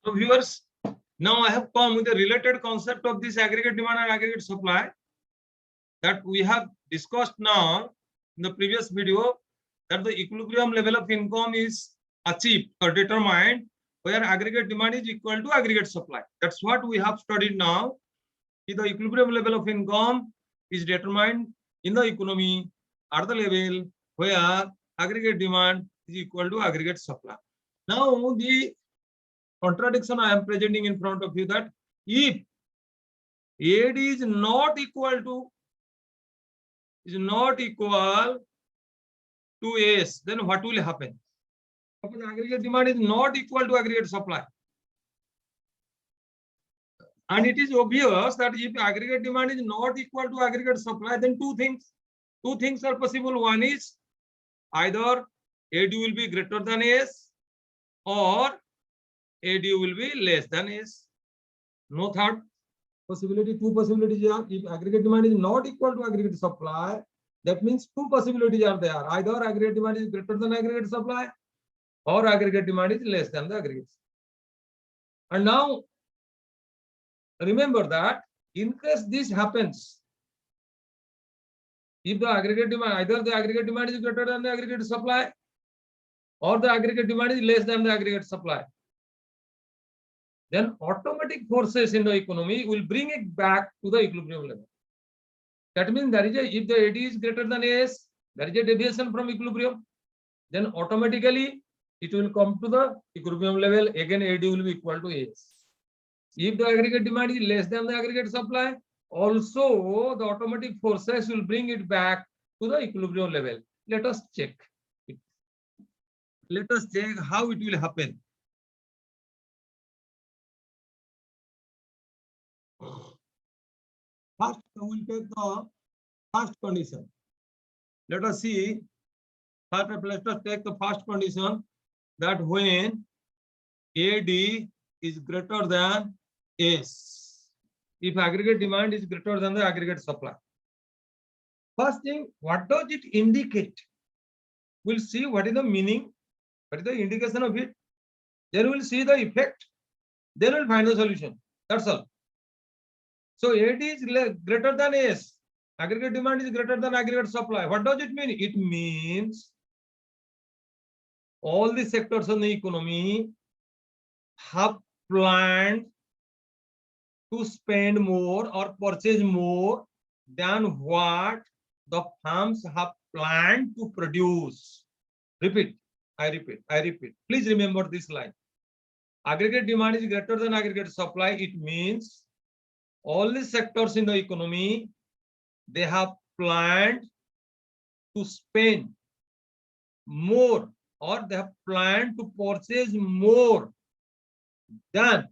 So viewers, now I have come with a related concept of this aggregate demand and aggregate supply that we have discussed now in the previous video, that the equilibrium level of income is achieved or determined where aggregate demand is equal to aggregate supply. That's what we have studied now. The equilibrium level of income is determined in the economy at the level where aggregate demand is equal to aggregate supply. Now the contradiction I am presenting in front of you, that if AD is not equal to S, then what will happen? Suppose aggregate demand is not equal to aggregate supply. And it is obvious that if aggregate demand is not equal to aggregate supply, then two things are possible. One is either AD will be greater than S or AD will be less than S. No third possibility. Two possibilities are, if aggregate demand is not equal to aggregate supply, that means two possibilities are there. Either aggregate demand is greater than aggregate supply or aggregate demand is less than the aggregate. And now remember that in case this happens, if the aggregate demand, either the aggregate demand is greater than the aggregate supply or the aggregate demand is less than the aggregate supply, then automatic forces in the economy will bring it back to the equilibrium level. That means there is if the AD is greater than AS, there is a deviation from equilibrium, then automatically it will come to the equilibrium level. Again, AD will be equal to AS. If the aggregate demand is less than the aggregate supply, also the automatic forces will bring it back to the equilibrium level. Let us check. Let us check how it will happen. First, we will take the first condition. Let us see. First, let us take the first condition, that when AD is greater than S, if aggregate demand is greater than the aggregate supply. First thing, what does it indicate? We'll see what is the meaning, what is the indication of it. Then we'll see the effect. Then we'll find the solution. That's all. So AD is greater than S. Aggregate demand is greater than aggregate supply. What does it mean? It means all the sectors in the economy have planned to spend more or purchase more than what the firms have planned to produce. Repeat. I repeat. Please remember this line. Aggregate demand is greater than aggregate supply. It means all the sectors in the economy, they have planned to spend more or they have planned to purchase more than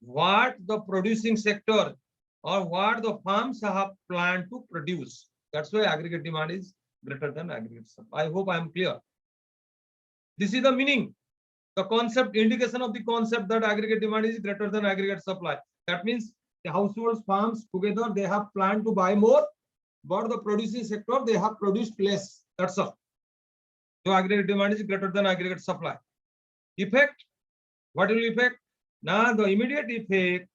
what the producing sector or what the firms have planned to produce. That's why aggregate demand is greater than aggregate supply. I hope I am clear. This is the meaning, the concept, indication of the concept that aggregate demand is greater than aggregate supply. That means the households, farms together, they have planned to buy more, but the producing sector, they have produced less. That's all. So aggregate demand is greater than aggregate supply. Effect, what will effect? Now the immediate effect,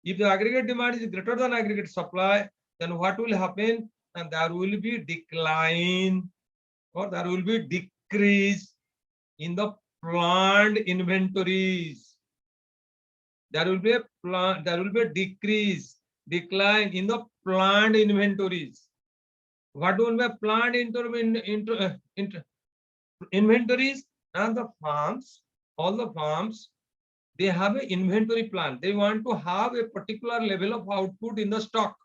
if the aggregate demand is greater than aggregate supply, then what will happen? And there will be decline or there will be decrease in the planned inventories. There will be a decline in the planned inventories. What will be planned inventories? And the farms, all the farms, they have an inventory plan. They want to have a particular level of output in the stock.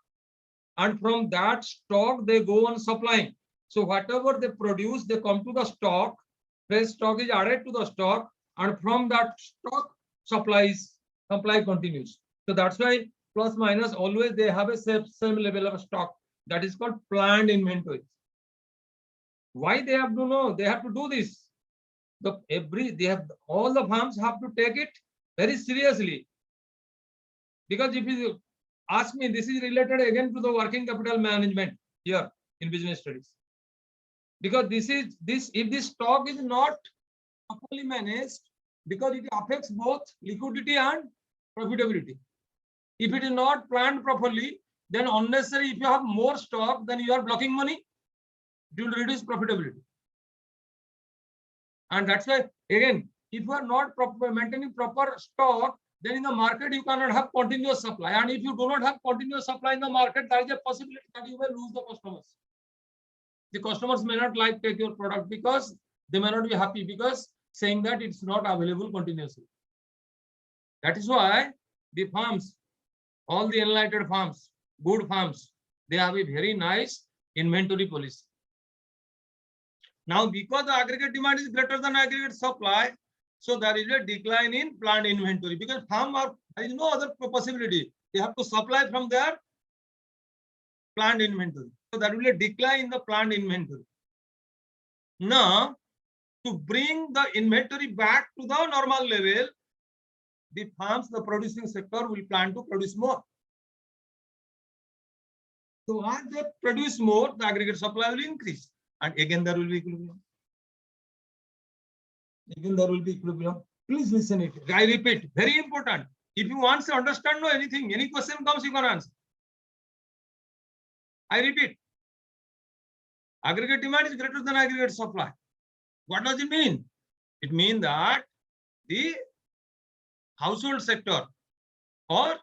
And from that stock, they go on supplying. So whatever they produce, they come to the stock. Fresh stock is added to the stock. And from that stock, supply continues. So that's why plus minus always they have a same level of stock. That is called planned inventory. Why they have to know? They have to do this. All the firms have to take it very seriously. Because if you ask me, this is related again to the working capital management here in business studies. Because if this stock is not properly managed, because it affects both liquidity and profitability. If it is not planned properly, then unnecessary, if you have more stock, then you are blocking money, it will reduce profitability. And that's why, again, if you are not maintaining proper stock, then in the market you cannot have continuous supply. And if you do not have continuous supply in the market, there is a possibility that you may lose the customers. The customers may not like take your product because they may not be happy because saying that it's not available continuously. That is why the farms, all the enlightened farms, good farms, they have a very nice inventory policy. Now, because the aggregate demand is greater than aggregate supply, so there is a decline in plant inventory, because farm are, there is no other possibility. They have to supply from their plant inventory. So there will be a decline in the plant inventory. Now, to bring the inventory back to the normal level, the farms, the producing sector will plan to produce more. So as they produce more, the aggregate supply will increase. And again, there will be equilibrium. Again, there will be equilibrium. Please listen it. I repeat, very important. If you want to understand or anything, any question comes, you can answer. I repeat, aggregate demand is greater than aggregate supply. What does it mean? It means that the household sector or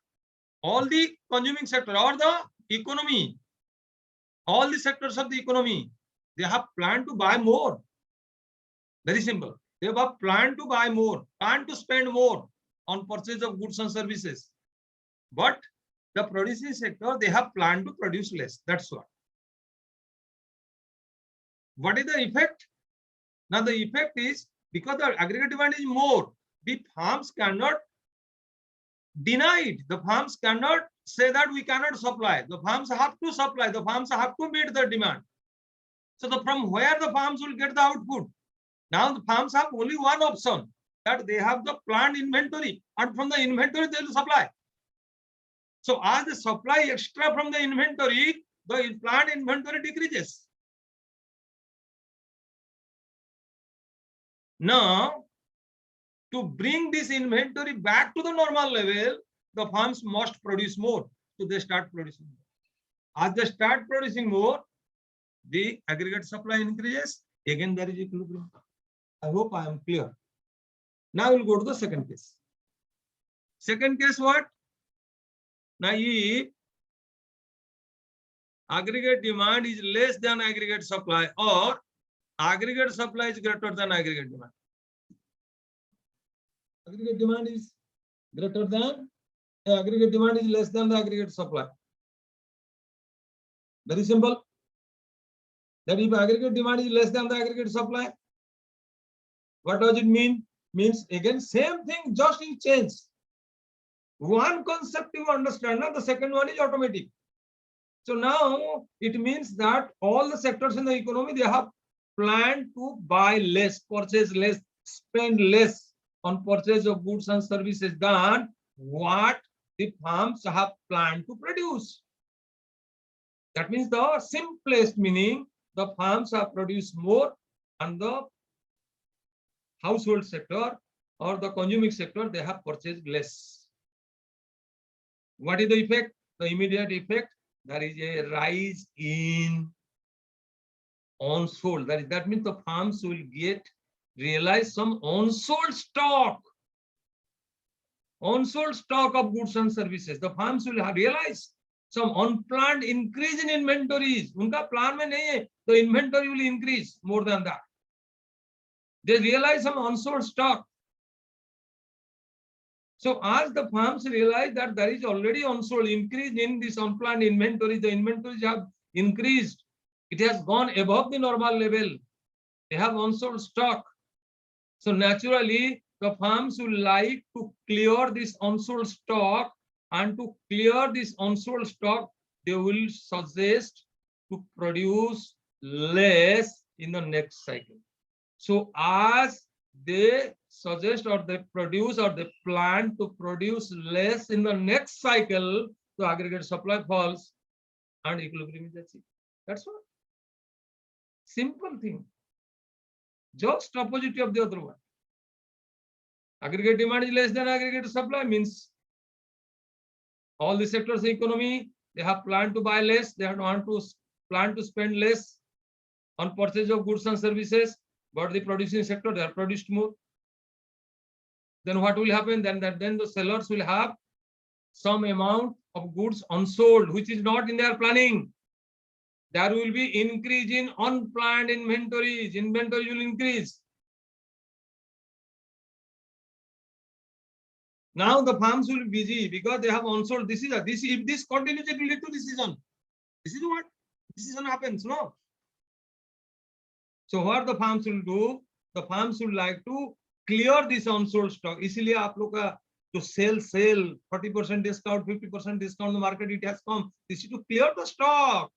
all the consuming sector or the economy, all the sectors of the economy, they have planned to buy more. Very simple. They have planned to buy more, planned to spend more on purchase of goods and services. But the producing sector, they have planned to produce less. That's what. What is the effect? Now the effect is, because the aggregate demand is more, the farms cannot deny it. The farms cannot say that we cannot supply. The farms have to supply. The farms have to meet the demand. So from where the farms will get the output? Now the farms have only one option, that they have the plant inventory, and from the inventory they will supply. So as the supply extra from the inventory, the plant inventory decreases. Now, to bring this inventory back to the normal level, the farms must produce more. So they start producing more. As they start producing more, the aggregate supply increases. Again, there is equilibrium. I hope I am clear. Now we'll go to the second case. Second case, what? Now, if aggregate demand is less than aggregate supply, or aggregate supply is greater than aggregate demand. Aggregate demand is greater than, aggregate demand is less than the aggregate supply. Very simple. That if aggregate demand is less than the aggregate supply, what does it mean? Means again, same thing, just you change. One concept you understand, now the second one is automatic. So now it means that all the sectors in the economy, they have planned to buy less, purchase less, spend less on purchase of goods and services than what the farms have planned to produce. That means the simplest meaning, the farms have produced more and the household sector or the consuming sector, they have purchased less. What is the effect? The immediate effect, there is a rise in unsold. That means the farms will realize some unsold stock of goods and services. The farms will realize some unplanned increase in inventories. Unka plan mein nahi hai, the inventory will increase more than that. They realize some unsold stock. So as the farms realize that there is already unsold, increase in this unplanned inventory, the inventories have increased. It has gone above the normal level. They have unsold stock. So naturally, the farms will like to clear this unsold stock, and to clear this unsold stock, they will suggest to produce less in the next cycle. So as they suggest or they produce or they plan to produce less in the next cycle, the aggregate supply falls and equilibrium is achieved. That's all. Simple thing. Just opposite of the other one. Aggregate demand is less than aggregate supply, means all the sectors of the economy, they have planned to buy less, they have plan to spend less on purchase of goods and services, but the producing sector, they have produced more. Then what will happen? Then the sellers will have some amount of goods unsold, which is not in their planning. There will be increase in unplanned inventories. Inventory will increase. Now the farms will be busy because they have unsold. If this continues, it will lead to decision. This is what decision happens, no? So what the farms will do? The farms would like to clear this unsold stock. इसलिए आप लोग का to sell 40% discount, 50% discount in the market, it has come. This is to clear the stock.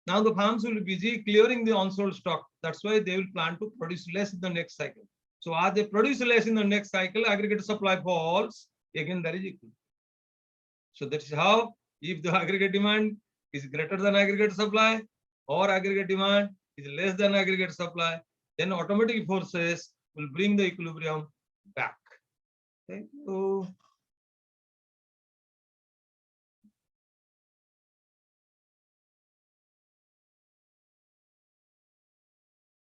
Now the farms will be busy clearing the unsold stock. That's why they will plan to produce less in the next cycle. So as they produce less in the next cycle, aggregate supply falls. Again, that is equal. So that is how, if the aggregate demand is greater than aggregate supply, or aggregate demand is less than aggregate supply, then automatic forces will bring the equilibrium back. Thank you.